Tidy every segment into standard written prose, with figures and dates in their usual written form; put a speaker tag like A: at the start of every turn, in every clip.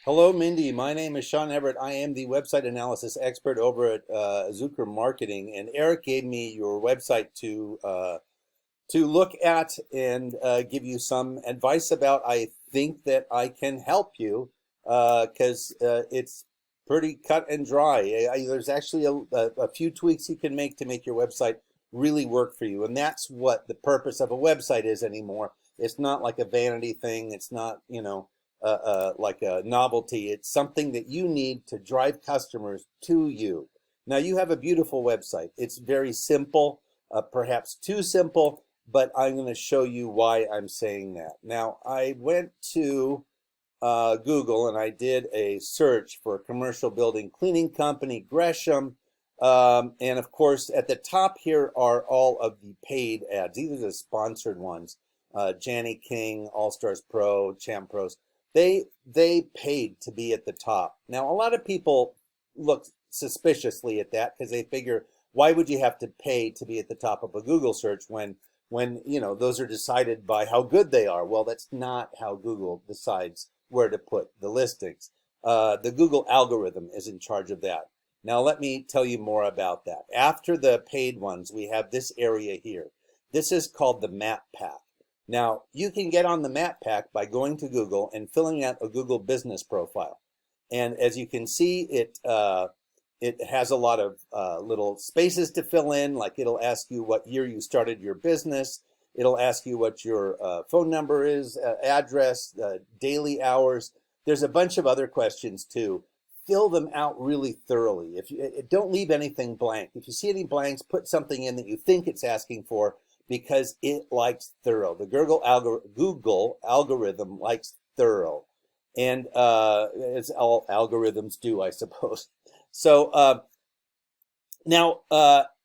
A: Hello, Mindy. My name is Sean Everett. I am the website analysis expert over at Zucker Marketing, and Eric gave me your website to look at and give you some advice about. I think that I can help you because it's pretty cut and dry. There's actually a few tweaks you can make your website really work for you, and that's what the purpose of a website is anymore. It's not like a vanity thing. It's not, like a novelty. It's something that you need to drive customers to you. Now, you have a beautiful website. It's very simple, perhaps too simple, but I'm going to show you why I'm saying that. Now, I went to Google and I did a search for a commercial building cleaning company, Gresham. And of course, at the top here are all of the paid ads. These are the sponsored ones. Janny King, All Stars Pro, Champ Pros. They paid to be at the top. Now, a lot of people look suspiciously at that because they figure, why would you have to pay to be at the top of a Google search when those are decided by how good they are? Well, that's not how Google decides where to put the listings. The Google algorithm is in charge of that. Now, let me tell you more about that. After the paid ones, we have this area here. This is called the map pack. Now, you can get on the map pack by going to Google and filling out a Google business profile. And as you can see, it has a lot of little spaces to fill in, like it'll ask you what year you started your business. It'll ask you what your phone number is, address, daily hours. There's a bunch of other questions too. Fill them out really thoroughly. If you don't leave anything blank. If you see any blanks, put something in that you think it's asking for, because it likes thorough. The Google algorithm likes thorough, and as all algorithms do, I suppose. So now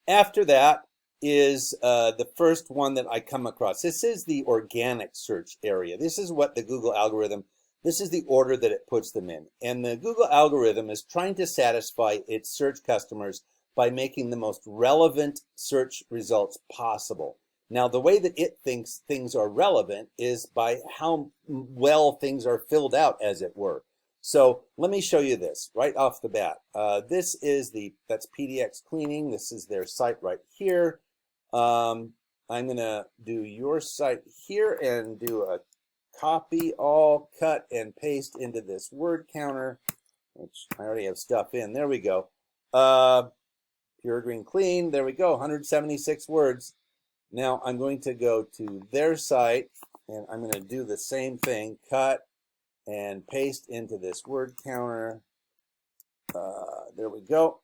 A: after that is the first one that I come across. This is the organic search area. This is what the Google algorithm, this is the order that it puts them in. And the Google algorithm is trying to satisfy its search customers by making the most relevant search results possible. Now, the way that it thinks things are relevant is by how well things are filled out, as it were. So let me show you this right off the bat. That's PDX Cleaning. This is their site right here. I'm going to do your site here and do a copy, all cut and paste into this word counter, which I already have stuff in. There we go. Pure Green Clean. There we go. 176 words. Now I'm going to go to their site and I'm going to do the same thing, cut and paste into this word counter. There we go.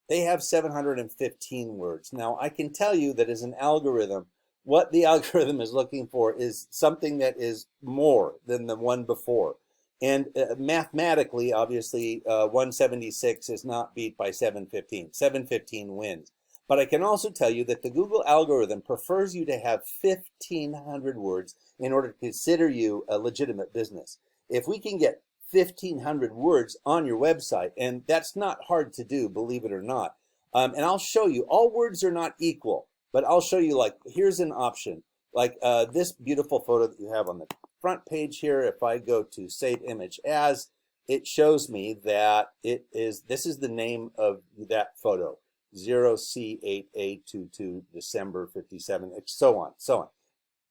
A: They have 715 words. Now I can tell you that as an algorithm, what the algorithm is looking for is something that is more than the one before. And mathematically, obviously, 176 is not beat by 715. 715 wins. But I can also tell you that the Google algorithm prefers you to have 1,500 words in order to consider you a legitimate business. If we can get 1,500 words on your website, and that's not hard to do, believe it or not, and I'll show you, all words are not equal, but I'll show you, like, here's an option. Like this beautiful photo that you have on the front page here, if I go to Save Image As, it shows me that this is the name of that photo. 0C8822 December 57, so on, so on.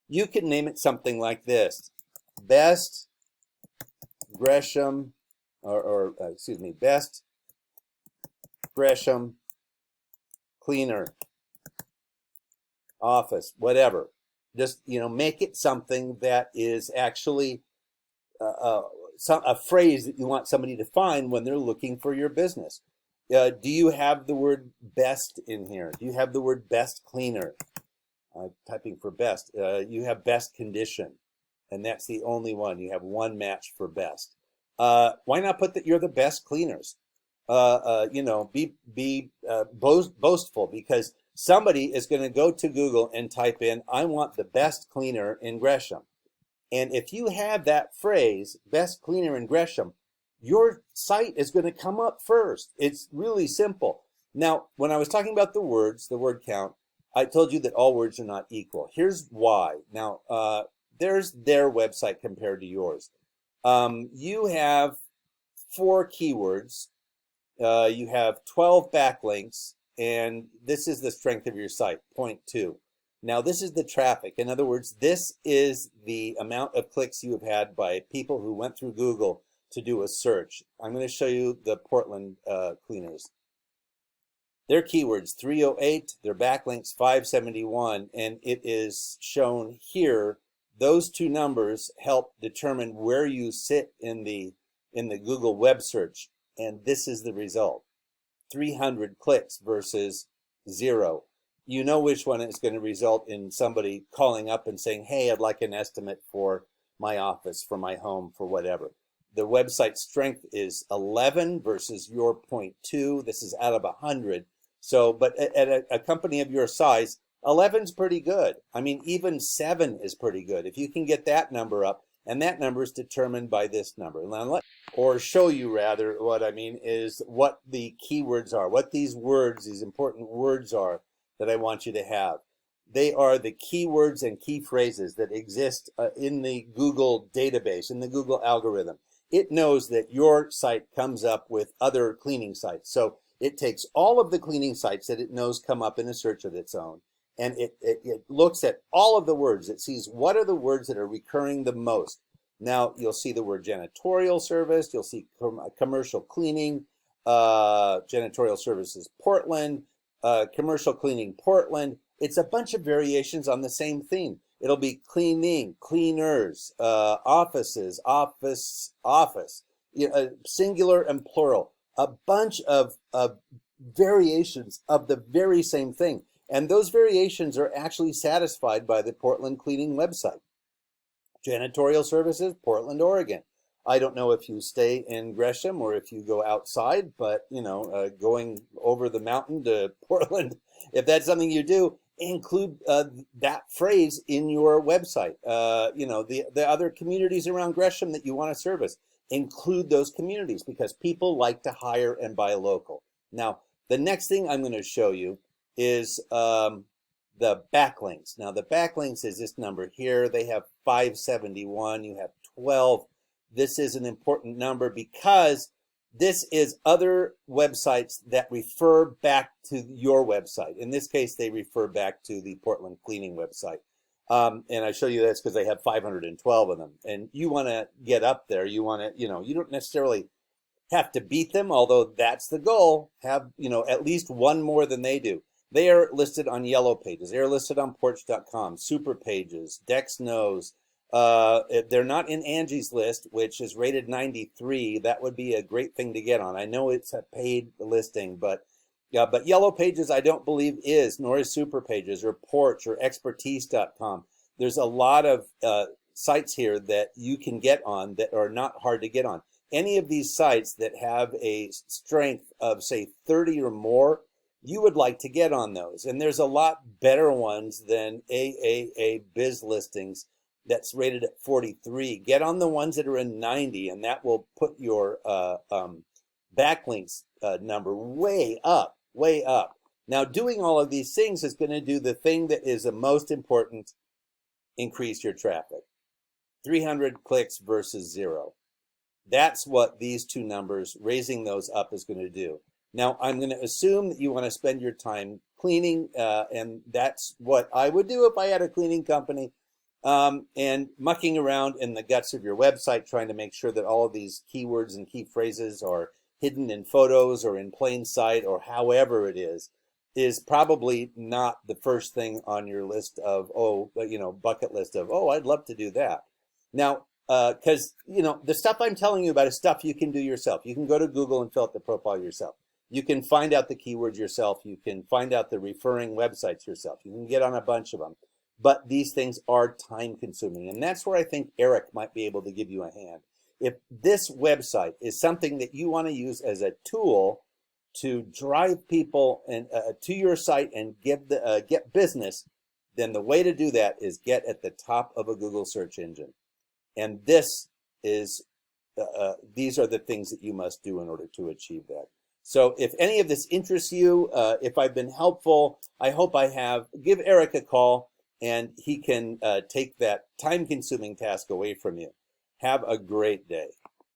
A: You can name it something like this: Best Gresham, Best Gresham Cleaner Office, whatever. Just, make it something that is actually a phrase that you want somebody to find when they're looking for your business. Do you have the word best in here? Do you have the word best cleaner? Typing for best. You have best condition, and that's the only one. You have one match for best. Why not put that you're the best cleaners? Be boastful, because somebody is going to go to Google and type in, I want the best cleaner in Gresham. And if you have that phrase, best cleaner in Gresham, your site is going to come up first. It's really simple. Now, when I was talking about the words, the word count, I told you that all words are not equal. Here's why. Now, there's their website compared to yours. You have 4 keywords, you have 12 backlinks, and this is the strength of your site, 0.2. Now this is the traffic. In other words, this is the amount of clicks you have had by people who went through Google to do a search. I'm going to show you the Portland cleaners. Their keywords 308, their backlinks 571, and it is shown here. Those 2 numbers help determine where you sit in the Google web search, and this is the result: 300 clicks versus 0. You know which one is going to result in somebody calling up and saying, hey, I'd like an estimate for my office, for my home, for whatever. The website strength is 11 versus your 0.2. This is out of 100. So, but at a company of your size, 11's pretty good. I mean, even 7 is pretty good. If you can get that number up, and that number is determined by this number. Or show you rather, what I mean is what the keywords are, what these words, these important words are that I want you to have. They are the keywords and key phrases that exist in the Google database, in the Google algorithm. It knows that your site comes up with other cleaning sites. So it takes all of the cleaning sites that it knows come up in a search of its own, and it looks at all of the words. It sees what are the words that are recurring the most. Now you'll see the word janitorial service, you'll see commercial cleaning, janitorial services Portland, commercial cleaning Portland. It's a bunch of variations on the same theme. It'll be cleaning, cleaners, offices, office, singular and plural. A bunch of variations of the very same thing. And those variations are actually satisfied by the Portland cleaning website. Janitorial services, Portland, Oregon. I don't know if you stay in Gresham or if you go outside, but you know, going over the mountain to Portland, if that's something you do, include that phrase in your website. You know, the other communities around Gresham that you want to service, include those communities, because people like to hire and buy local. Now, the next thing I'm going to show you is the backlinks. Now, the backlinks is this number here. They have 571. You have 12. This is an important number because this is other websites that refer back to your website. In this case, they refer back to the Portland cleaning website. And I show you this because they have 512 of them. And you want to get up there. You want to, you know, you don't necessarily have to beat them, although that's the goal. Have, you know, at least one more than they do. They are listed on Yellow Pages. They are listed on Porch.com, Super Pages, Dex Knows. They're not in Angie's List, which is rated 93. That would be a great thing to get on. I know it's a paid listing, but Yellow Pages I don't believe is, nor is Super Pages or Porch or Expertise.com. There's a lot of sites here that you can get on that are not hard to get on. Any of these sites that have a strength of, say, 30 or more, you would like to get on those. And there's a lot better ones than AAA Biz Listings that's rated at 43. Get on the ones that are in 90, and that will put your backlinks number way up, way up. Now, doing all of these things is going to do the thing that is the most important: increase your traffic. 300 clicks versus 0. That's what these two numbers, raising those up, is going to do. Now, I'm going to assume that you want to spend your time cleaning, and that's what I would do if I had a cleaning company, and mucking around in the guts of your website, trying to make sure that all of these keywords and key phrases are hidden in photos or in plain sight or however it is probably not the first thing on your list of, bucket list of, I'd love to do that. Now, because, the stuff I'm telling you about is stuff you can do yourself. You can go to Google and fill out the profile yourself. You can find out the keywords yourself. You can find out the referring websites yourself. You can get on a bunch of them. But these things are time consuming. And that's where I think Eric might be able to give you a hand. If this website is something that you want to use as a tool to drive people to your site and get business, then the way to do that is get at the top of a Google search engine. And this is, these are the things that you must do in order to achieve that. So if any of this interests you, if I've been helpful, I hope I have. Give Eric a call, and he can take that time-consuming task away from you. Have a great day.